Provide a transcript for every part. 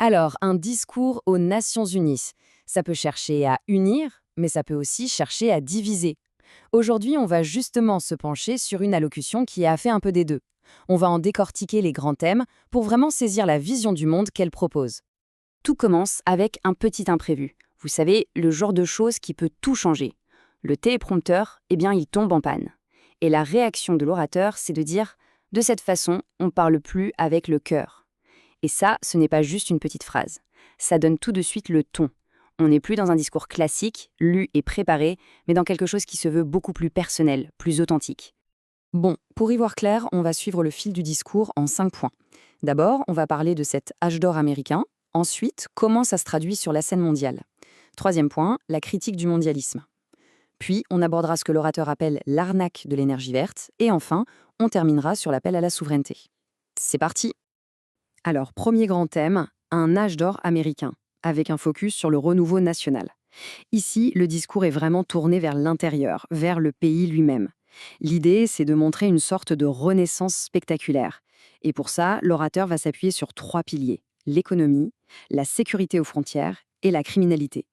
Alors, un discours aux Nations Unies, ça peut chercher à unir, mais ça peut aussi chercher à diviser. Aujourd'hui, on va justement se pencher sur une allocution qui a fait un peu des deux. On va en décortiquer les grands thèmes pour vraiment saisir la vision du monde qu'elle propose. Tout commence avec un petit imprévu. Vous savez, le genre de chose qui peut tout changer. Le téléprompteur, eh bien, il tombe en panne. Et la réaction de l'orateur, c'est de dire « de cette façon, on ne parle plus avec le cœur ». Et ça, ce n'est pas juste une petite phrase. Ça donne tout de suite le ton. On n'est plus dans un discours classique, lu et préparé, mais dans quelque chose qui se veut beaucoup plus personnel, plus authentique. Bon, pour y voir clair, on va suivre le fil du discours en 5 points. D'abord, on va parler de cet âge d'or américain. Ensuite, comment ça se traduit sur la scène mondiale. Troisième point, la critique du mondialisme. Puis, on abordera ce que l'orateur appelle l'arnaque de l'énergie verte. Et enfin, on terminera sur l'appel à la souveraineté. C'est parti! Alors, premier grand thème, un âge d'or américain, avec un focus sur le renouveau national. Ici, le discours est vraiment tourné vers l'intérieur, vers le pays lui-même. L'idée, c'est de montrer une sorte de renaissance spectaculaire. Et pour ça, l'orateur va s'appuyer sur 3 piliers: l'économie, la sécurité aux frontières et la criminalité.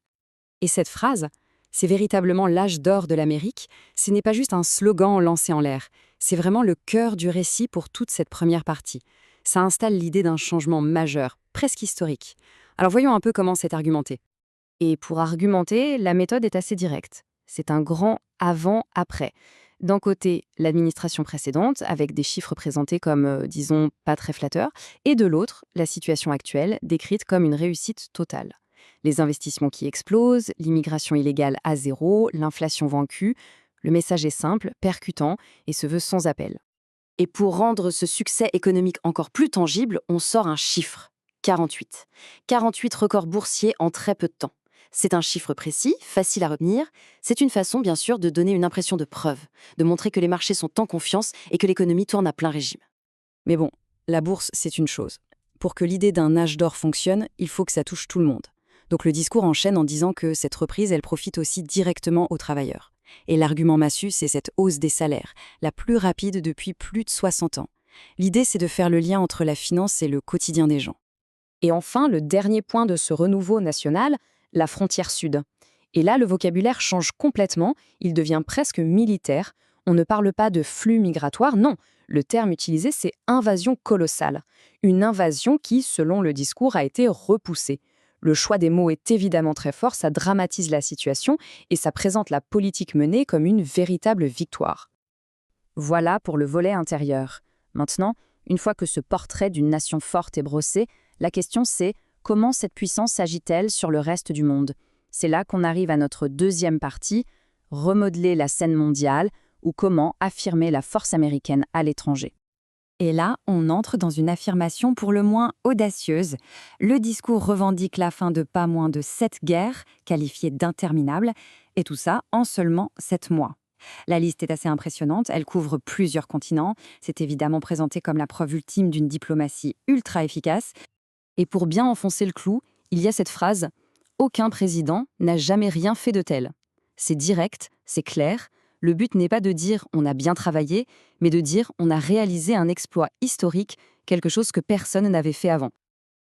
Et cette phrase, c'est véritablement l'âge d'or de l'Amérique. Ce n'est pas juste un slogan lancé en l'air. C'est vraiment le cœur du récit pour toute cette première partie. Ça installe l'idée d'un changement majeur, presque historique. Alors voyons un peu comment c'est argumenté. Et pour argumenter, la méthode est assez directe. C'est un grand avant-après. D'un côté, l'administration précédente, avec des chiffres présentés comme, disons, pas très flatteurs, et de l'autre, la situation actuelle, décrite comme une réussite totale. Les investissements qui explosent, l'immigration illégale à zéro, l'inflation vaincue. Le message est simple, percutant et se veut sans appel. Et pour rendre ce succès économique encore plus tangible, on sort un chiffre. 48. 48 records boursiers en très peu de temps. C'est un chiffre précis, facile à retenir. C'est une façon, bien sûr, de donner une impression de preuve, de montrer que les marchés sont en confiance et que l'économie tourne à plein régime. Mais bon, la bourse, c'est une chose. Pour que l'idée d'un âge d'or fonctionne, il faut que ça touche tout le monde. Donc le discours enchaîne en disant que cette reprise, elle profite aussi directement aux travailleurs. Et l'argument massu, c'est cette hausse des salaires, la plus rapide depuis plus de 60 ans. L'idée, c'est de faire le lien entre la finance et le quotidien des gens. Et enfin, le dernier point de ce renouveau national, la frontière sud. Et là, le vocabulaire change complètement, il devient presque militaire. On ne parle pas de flux migratoire, non. Le terme utilisé, c'est invasion colossale. Une invasion qui, selon le discours, a été repoussée. Le choix des mots est évidemment très fort, ça dramatise la situation et ça présente la politique menée comme une véritable victoire. Voilà pour le volet intérieur. Maintenant, une fois que ce portrait d'une nation forte est brossé, la question c'est comment cette puissance s'agit-elle sur le reste du monde? C'est là qu'on arrive à notre deuxième partie, remodeler la scène mondiale ou comment affirmer la force américaine à l'étranger. Et là, on entre dans une affirmation pour le moins audacieuse. Le discours revendique la fin de pas moins de 7 guerres, qualifiées d'interminables, et tout ça en seulement 7 mois. La liste est assez impressionnante, elle couvre plusieurs continents. C'est évidemment présenté comme la preuve ultime d'une diplomatie ultra efficace. Et pour bien enfoncer le clou, il y a cette phrase « Aucun président n'a jamais rien fait de tel ». C'est direct, c'est clair. Le but n'est pas de dire « on a bien travaillé », mais de dire « on a réalisé un exploit historique, quelque chose que personne n'avait fait avant ».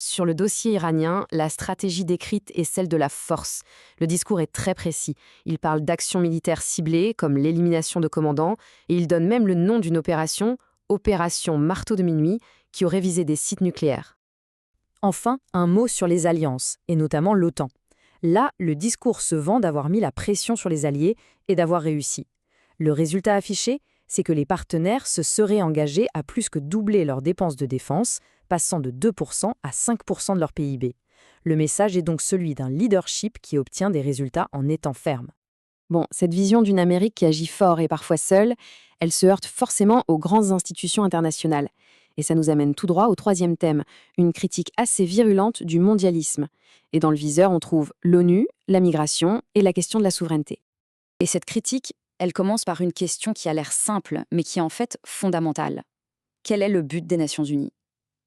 Sur le dossier iranien, la stratégie décrite est celle de la force. Le discours est très précis. Il parle d'actions militaires ciblées, comme l'élimination de commandants, et il donne même le nom d'une opération, Opération Marteau de Minuit, qui aurait visé des sites nucléaires. Enfin, un mot sur les alliances, et notamment l'OTAN. Là, le discours se vend d'avoir mis la pression sur les alliés et d'avoir réussi. Le résultat affiché, c'est que les partenaires se seraient engagés à plus que doubler leurs dépenses de défense, passant de 2% à 5% de leur PIB. Le message est donc celui d'un leadership qui obtient des résultats en étant ferme. Bon, cette vision d'une Amérique qui agit fort et parfois seule, elle se heurte forcément aux grandes institutions internationales. Et ça nous amène tout droit au troisième thème, une critique assez virulente du mondialisme. Et dans le viseur, on trouve l'ONU, la migration et la question de la souveraineté. Et cette critique, elle commence par une question qui a l'air simple, mais qui est en fait fondamentale. Quel est le but des Nations Unies?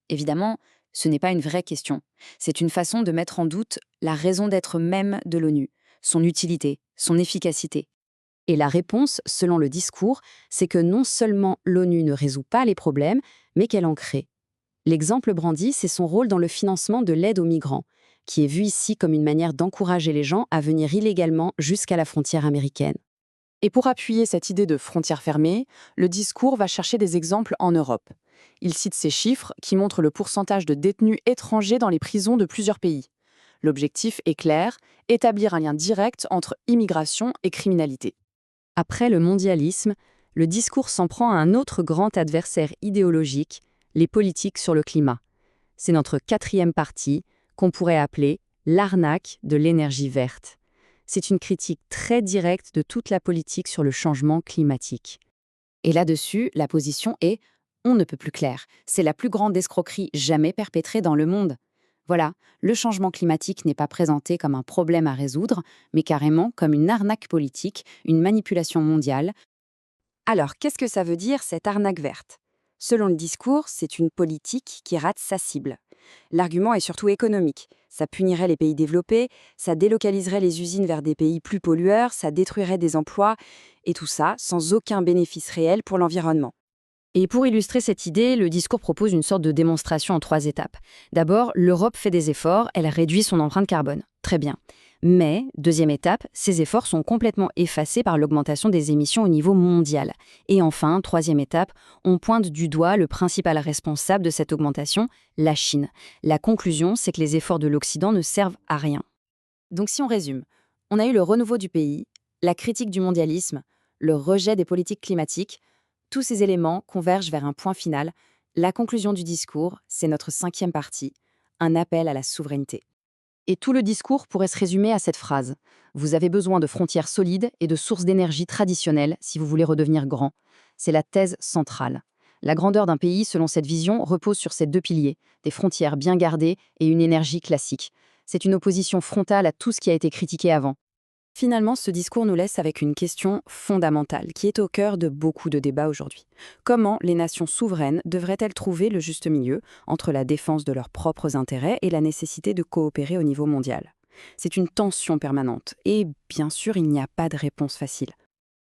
Évidemment, ce n'est pas une vraie question. C'est une façon de mettre en doute la raison d'être même de l'ONU, son utilité, son efficacité. Et la réponse, selon le discours, c'est que non seulement l'ONU ne résout pas les problèmes, mais qu'elle en crée. L'exemple brandi, c'est son rôle dans le financement de l'aide aux migrants, qui est vu ici comme une manière d'encourager les gens à venir illégalement jusqu'à la frontière américaine. Et pour appuyer cette idée de frontières fermées, le discours va chercher des exemples en Europe. Il cite ces chiffres qui montrent le pourcentage de détenus étrangers dans les prisons de plusieurs pays. L'objectif est clair, établir un lien direct entre immigration et criminalité. Après le mondialisme, le discours s'en prend à un autre grand adversaire idéologique, les politiques sur le climat. C'est notre 4e partie, qu'on pourrait appeler l'arnaque de l'énergie verte. C'est une critique très directe de toute la politique sur le changement climatique. Et là-dessus, la position est « on ne peut plus clair ». C'est la plus grande escroquerie jamais perpétrée dans le monde. Voilà, le changement climatique n'est pas présenté comme un problème à résoudre, mais carrément comme une arnaque politique, une manipulation mondiale. Alors, qu'est-ce que ça veut dire, cette arnaque verte? Selon le discours, c'est une politique qui rate sa cible. L'argument est surtout économique. Ça punirait les pays développés, ça délocaliserait les usines vers des pays plus pollueurs, ça détruirait des emplois, et tout ça sans aucun bénéfice réel pour l'environnement. Et pour illustrer cette idée, le discours propose une sorte de démonstration en 3 étapes. D'abord, l'Europe fait des efforts, elle réduit son empreinte carbone. Très bien. Mais, 2e étape, ces efforts sont complètement effacés par l'augmentation des émissions au niveau mondial. Et enfin, 3e étape, on pointe du doigt le principal responsable de cette augmentation, la Chine. La conclusion, c'est que les efforts de l'Occident ne servent à rien. Donc si on résume, on a eu le renouveau du pays, la critique du mondialisme, le rejet des politiques climatiques. Tous ces éléments convergent vers un point final. La conclusion du discours, c'est notre 5e partie, un appel à la souveraineté. Et tout le discours pourrait se résumer à cette phrase. Vous avez besoin de frontières solides et de sources d'énergie traditionnelles si vous voulez redevenir grand. C'est la thèse centrale. La grandeur d'un pays, selon cette vision, repose sur ces 2 piliers, des frontières bien gardées et une énergie classique. C'est une opposition frontale à tout ce qui a été critiqué avant. Finalement, ce discours nous laisse avec une question fondamentale qui est au cœur de beaucoup de débats aujourd'hui. Comment les nations souveraines devraient-elles trouver le juste milieu entre la défense de leurs propres intérêts et la nécessité de coopérer au niveau mondial? C'est une tension permanente et, bien sûr, il n'y a pas de réponse facile.